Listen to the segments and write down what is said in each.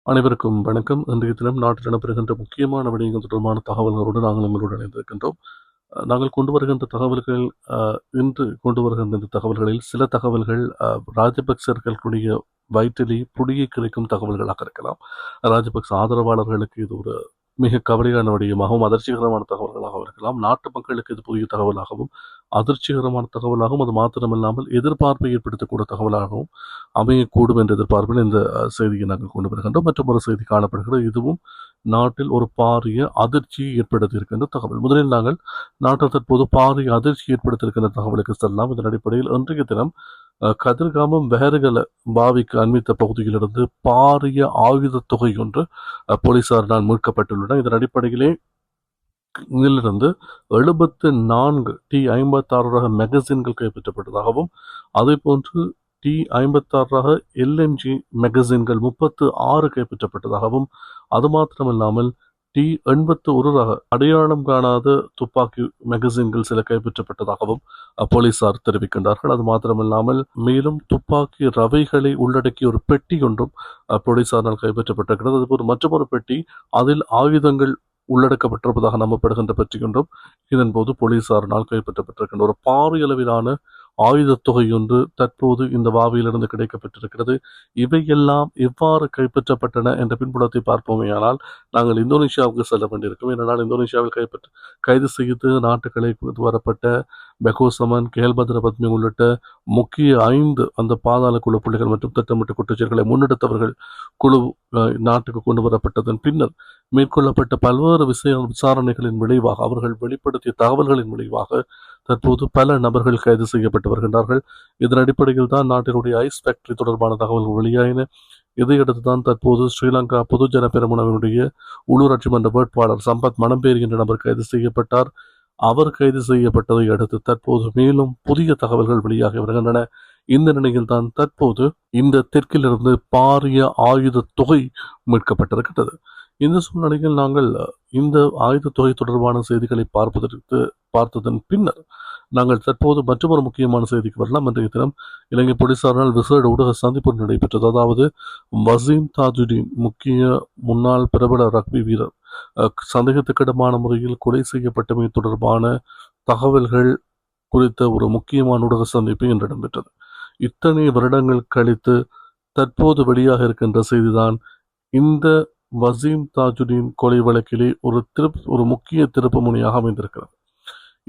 அனைவருக்கும் வணக்கம். இன்றைய தினம் நாட்டில் நடைபெறுகின்ற முக்கியமான விடயங்கள் தொடர்பான தகவல்களோடு நாங்கள் உங்களோடு இணைந்திருக்கின்றோம். நாங்கள் கொண்டு வருகின்ற தகவல்கள் இன்று கொண்டு வருகின்ற இந்த தகவல்களில் சில தகவல்கள் ராஜபக்சர்களுடைய வயிற்றிலே புடியை கிளைக்கும் தகவல்களாக இருக்கலாம். ராஜபக்ச ஆதரவாளர்களுக்கு இது ஒரு மிக கவலையான விடயமாகவும் அதிர்ச்சிகரமான தகவல்களாகவும் இருக்கலாம். நாட்டு மக்களுக்கு இது புதிய தகவலாகவும் அதிர்ச்சிகரமான தகவலாகவும் அது மாத்திரமில்லாமல் எதிர்பார்ப்பை ஏற்படுத்தக்கூடிய தகவலாகவும் அமையக்கூடும் என்ற எதிர்பார்ப்பில் இந்த செய்தியை நாங்கள் கொண்டு வருகின்றோம். மற்றும் ஒரு செய்தி காணப்படுகிறது. இதுவும் நாட்டில் ஒரு பாரிய அதிர்ச்சியை ஏற்படுத்தியிருக்கின்ற தகவல். முதலில் நாங்கள் நாட்டில் தற்போது பாரிய அதிர்ச்சி ஏற்படுத்தியிருக்கின்ற தகவலுக்கு செல்லலாம். இதன் அடிப்படையில் இன்றைய தினம் கதிர்காமம் வேறுகளை பாவிக்கு அண்மித்த பகுதியிலிருந்து பாரிய ஆயுத தொகை ஒன்று போலீசாரினால் மீட்கப்பட்டுள்ளன. இதன் அடிப்படையிலே இதிலிருந்து 74 T-56 ரக மெகசின்கள் கைப்பற்றப்பட்டதாகவும் அதே போன்று T-56 ரக LMG மெகசின்கள் 36 கைப்பற்றப்பட்டதாகவும் அது மாத்திரமில்லாமல் T-81 ரக அடையாளம் காணாத துப்பாக்கி மெகசின்கள் சில கைப்பற்றப்பட்டதாகவும் போலீசார் தெரிவிக்கின்றார்கள். அது மாத்திரமில்லாமல் மேலும் துப்பாக்கி ரவைகளை உள்ளடக்கிய ஒரு பெட்டி ஒன்றும் போலீசாரால் கைப்பற்றப்பட்டிருக்கிறது. அதுபோல் மற்றொரு பெட்டி அதில் ஆயுதங்கள் உள்ளடக்கப்பட்டிருப்பதாக நம்பப்படுகின்ற பற்றி ஒன்றும் இதன் போது போலீசாரினால் கைப்பற்றப்பட்டிருக்கின்ற ஒரு பாரிய அளவிலான ஆயுத தொகை ஒன்று தற்போது இந்த வாவியிலிருந்து கிடைக்கப்பட்டிருக்கிறது. இவையெல்லாம் எவ்வாறு கைப்பற்றப்பட்டன என்ற பின்புலத்தை பார்ப்போமேயானால் நாங்கள் இந்தோனேஷியாவுக்கு செல்ல வேண்டியிருக்கும். ஏனென்றால் இந்தோனேஷியாவில் கைது செய்து நாட்டுகளை வரப்பட்ட பெகோசமன், கேல்பத்ர பத்மி உள்ளிட்ட முக்கிய 5 அந்த பாதாள குழு புள்ளிகள் மற்றும் திட்டமிட்ட குற்றச்செயல்களை முன்னெடுத்தவர்கள் குழு நாட்டுக்கு கொண்டு வரப்பட்டதன் பின்னர் மேற்கொள்ளப்பட்ட பல்வேறு விசாரணைகளின் விளைவாக அவர்கள் வெளிப்படுத்திய தகவல்களின் விளைவாக தற்போது பல நபர்கள் கைது செய்யப்பட்டு வருகின்றார்கள். இதன் அடிப்படையில் தான் நாட்டினுடைய ஐஸ் ஃபேக்டரி தொடர்பான தகவல்கள் வெளியாயின. இதையடுத்து தான் தற்போது ஸ்ரீலங்கா பொதுஜன பெரமுனவினுடைய உள்ளூராட்சி மன்ற வேட்பாளர் சம்பத் மணம்பேரி என்ற நபர் கைது செய்யப்பட்டார். அவர் கைது செய்யப்பட்டதை அடுத்து தற்போது மேலும் புதிய தகவல்கள் வெளியாகி வருகின்றன. இந்த நிலையில் தான் தற்போது இந்த தெற்கிலிருந்து பாரிய ஆயுத தொகை மீட்கப்பட்டிருக்கிறது. இந்த சூழ்நிலையில் நாங்கள் இந்த ஆயுத தொகை தொடர்பான செய்திகளை பார்த்ததன் பின்னர் நாங்கள் தற்போது மற்றொரு முக்கியமான செய்திக்கு வரலாம். இன்றைய தினம் இலங்கை போலீசாரால் விசேட ஊடக சந்திப்பு நடைபெற்றது. அதாவது வசீம் தாஜுதீன் முக்கிய முன்னாள் பிரபல ரக்பி வீரர் சந்தேகத்துக்கிடமான முறையில் கொலை செய்யப்பட்டமை தொடர்பான தகவல்கள் குறித்த ஒரு முக்கியமான ஊடக சந்திப்பு இன்று இடம்பெற்றது. இத்தனை வருடங்கள் கழித்து தற்போது வெளியாக இருக்கின்ற செய்திதான் இந்த வசீம் தாஜுதீன் கொலை வழக்கிலே ஒரு முக்கிய திருப்பு முனையாக அமைந்திருக்கிறது.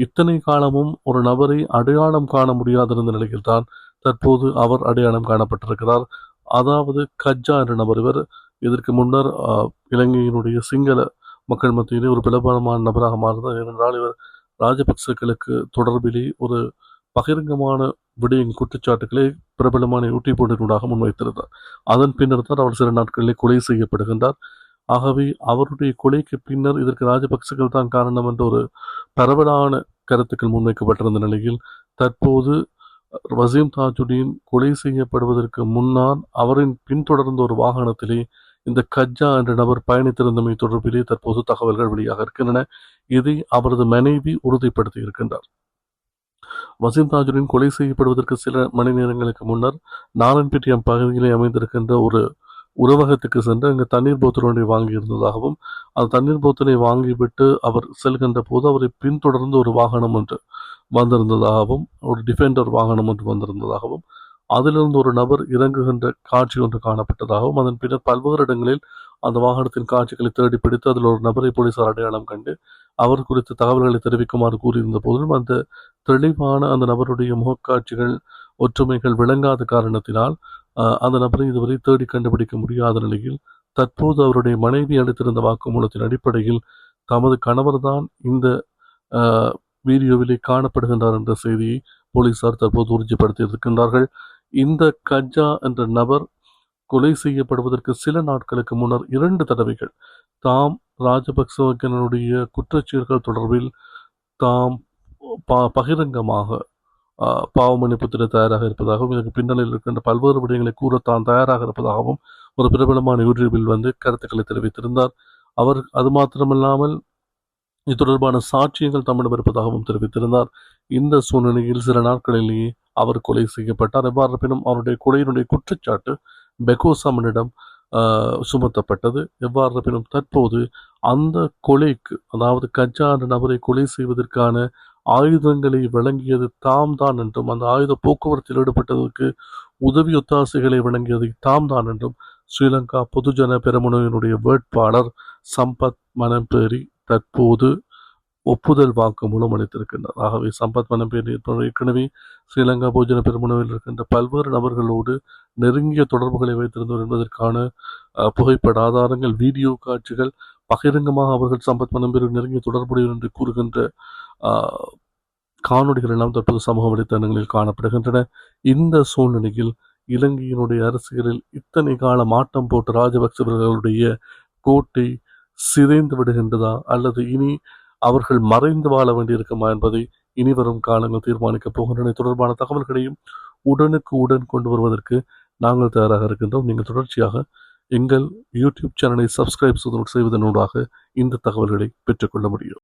இத்தனை காலமும் ஒரு நபரை அடையாளம் காண முடியாதிருந்த நிலையில்தான் தற்போது அவர் அடையாளம் காணப்பட்டிருக்கிறார். அதாவது கஜ்ஜா என்ற நபர். இவர் இதற்கு முன்னர் இலங்கையினுடைய சிங்கள மக்கள் மத்தியிலே ஒரு பிரபலமான நபராக மாறினார். ஏனென்றால் இவர் ராஜபக்சர்களுக்கு தொடர்பிலே ஒரு பகிரங்கமான விடயங் குற்றச்சாட்டுகளை பிரபலமான யூடியூப் ஒன்றினூடாக முன்வைத்திருந்தார். அதன் பின்னர் தான் அவர் சில நாட்களிலே கொலை செய்யப்படுகின்றார். ஆகவே அவருடைய கொலைக்கு பின்னர் இதற்கு ராஜபக்சர்கள் தான் காரணம் என்ற ஒரு பரவலான கருத்துக்கள் முன்வைக்கப்பட்டிருந்த நிலையில் தற்போது வசீம் தாஜுதீன் கொலை செய்யப்படுவதற்கு முன்னால் அவரின் பின்தொடர்ந்த ஒரு வாகனத்திலே இந்த கஜ்ஜா என்ற நபர் பயணித்திருந்தமை தொடர்பிலே தற்போது தகவல்கள் வெளியாக இருக்கின்றன. இதை அவரது மனைவி உறுதிப்படுத்தி இருக்கின்றார். வசீம் தாஜுதீன் கொலை செய்யப்படுவதற்கு சில மணி நேரங்களுக்கு முன்னர் நாராயண்பேட்டை பகுதியிலே அமைந்திருக்கின்ற ஒரு உணவகத்துக்கு சென்று அங்கு தண்ணீர் போத்தல் ஒன்றை வாங்கியிருந்ததாகவும் அந்த தண்ணீர் போத்தலை வாங்கிவிட்டு அவர் செல்கின்ற போது அவரை பின்தொடர்ந்து ஒரு வாகனம் ஒன்று வந்திருந்ததாகவும் ஒரு டிஃபெண்டர் வாகனம் ஒன்று வந்திருந்ததாகவும் அதிலிருந்து ஒரு நபர் இறங்குகின்ற காட்சி ஒன்று காணப்பட்டதாகவும் அதன் பின்னர் பல்வேறு இடங்களில் அந்த வாகனத்தின் காட்சிகளை தேடி பிடித்து அதில் ஒரு நபரை போலீசார் அடையாளம் கண்டு அவர் குறித்த தகவல்களை தெரிவிக்குமாறு கூறியிருந்த போதிலும் அந்த தெளிவான அந்த நபருடைய முகக்காட்சிகள் ஒற்றுமைகள் விளங்காத காரணத்தினால் அந்த நபரை இதுவரை தேடி கண்டுபிடிக்க முடியாத நிலையில் தற்போது அவருடைய மனைவி அளித்திருந்த வாக்குமூலத்தின் அடிப்படையில் தமது கணவர் தான் இந்த வீடியோவிலே காணப்படுகின்றார் என்ற செய்தியை போலீசார் தற்போது உறுதிப்படுத்தி இருக்கின்றார்கள். இந்த கஜ்ஜா என்ற நபர் கொலை செய்யப்படுவதற்கு சில நாட்களுக்கு முன்னர் 2 தடவைகள் தாம் ராஜபக்சவனுடைய குற்றச்செயல்கள் தொடர்பில் தாம் பகிரங்கமாக பாவ மன்னிப்பு திட தயாராக இருப்பதாகவும் இதற்கு பின்னணியில் இருக்கின்ற பல்வேறு விடயங்களை கூற தான் தயாராக இருப்பதாகவும் ஒரு பிரபலமான யூடியூபில் கருத்துக்களை தெரிவித்திருந்தார். அவர் அது மாத்திரமல்லாமல் இது தொடர்பான சாட்சியங்கள் தம்மிடம் இருப்பதாகவும் தெரிவித்திருந்தார். இந்த சூழ்நிலையில் சில நாட்களிலேயே அவர் கொலை செய்யப்பட்டார். எவ்வாறு இருப்பினும் அவருடைய கொலையினுடைய குற்றச்சாட்டு பெகோசமனிடம் சுமத்தப்பட்டது. எவ்வாறு இருப்பினும் தற்போது அந்த கொலைக்கு, அதாவது கஜா என்ற நபரை கொலை செய்வதற்கான ஆயுதங்களை வழங்கியது தாம் தான் என்றும், அந்த ஆயுத போக்குவரத்தில் ஈடுபட்டதற்கு உதவி ஒத்தாசைகளை வழங்கியது தாம் தான் என்றும் ஸ்ரீலங்கா பொதுஜன பெரமுனவினுடைய வேட்பாளர் சம்பத் மனம்பேரி தற்போது ஒப்புதல் வாக்குமூலம் அளித்திருக்கின்றார். ஆகவே சம்பத் மனம்பேரி ஏற்கனவே ஸ்ரீலங்கா பொதுஜன பெரமுனவில் இருக்கின்ற பல்வேறு நபர்களோடு நெருங்கிய தொடர்புகளை வைத்திருந்தவர் என்பதற்கான புகைப்பட ஆதாரங்கள், வீடியோ காட்சிகள் பகிரங்கமாக அவர்கள் சம்பத் மனம்பேரி நெருங்கிய தொடர்புடையவர் என்று கூறுகின்ற காணொலிகள் எல்லாம் தற்போது சமூக வலைத்தளங்களில் காணப்படுகின்றன. இந்த சூழ்நிலையில் இலங்கையினுடைய அரசியலில் இத்தனை காலம் ஆட்டம் போட்ட ராஜபக்சவர்களுடைய கோட்டை சிதைந்து விடுகின்றதா, அல்லது இனி அவர்கள் மறைந்து வாழ வேண்டியிருக்குமா என்பதை இனி வரும் காலங்கள் தீர்மானிக்கப் போகின்றன. தொடர்பான தகவல்களையும் உடனுக்கு உடன் கொண்டு வருவதற்கு நாங்கள் தயாராக இருக்கின்றோம். நீங்கள் தொடர்ச்சியாக எங்கள் யூடியூப் சேனலை சப்ஸ்கிரைப் செய்வதனூடாக இந்த தகவல்களை பெற்றுக்கொள்ள முடியும்.